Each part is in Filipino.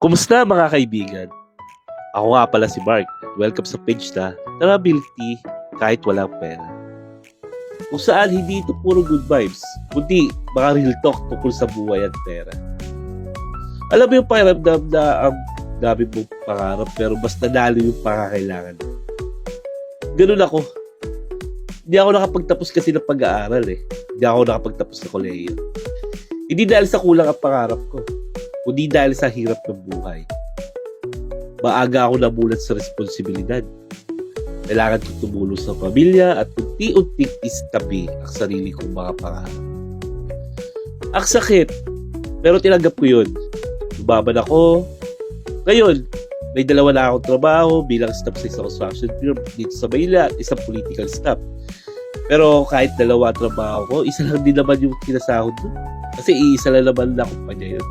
Kumusta mga kaibigan? Ako nga pala si Mark at welcome sa page na Durability kahit walang pera. Kung saan hindi ito puro good vibes, kundi mga real talk tungkol sa buhay at pera. Alam mo yung pakiramdam na ang dami mong pangarap pero mas nanalo yung pangakailangan mo. Ganun ako. Hindi ako nakapagtapos kasi ng pag-aaral eh. Hindi ako nakapagtapos ng kolehiyo. Hindi dahil sa kulang ang pangarap ko, kundi dahil sa hirap ng buhay. Maaga ako namulat sa responsibilidad. Kailangan kong tumulong sa pamilya at unti-unting istabi ang sarili kong mga pangarap. Ang sakit, pero tinanggap ko yun. Lumaban ako. Ngayon, may dalawa na akong trabaho bilang staff sa isang construction firm dito sa Maynila at isang political staff. Pero kahit dalawa trabaho ko, isa lang din naman yung kinasahod ko. Kasi iisa lang naman na kumpanya yun.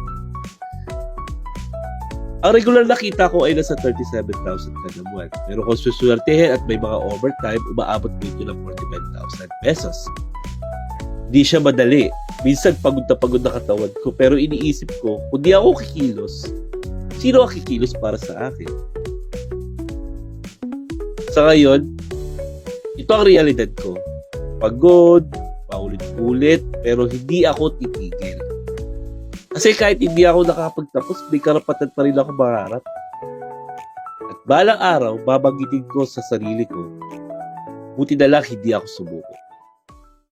Ang regular na kita ko ay nasa 37,000 kada buwan. Pero kung suswertehin at may mga overtime, umaabot dito ng 45,000 pesos. Di siya madali. Minsan pagod na katawan ko. Pero iniisip ko, kung di ako kikilos, sino ang kikilos para sa akin? Sa ngayon, ito ang realidad ko. Pagod, paulit-ulit, pero hindi ako titigil. Kasi kahit hindi ako nakapagtapos, may karapatan pa rin ako mangarap. At balang araw, babanggitin ko sa sarili ko, buti na lang hindi ako sumuko.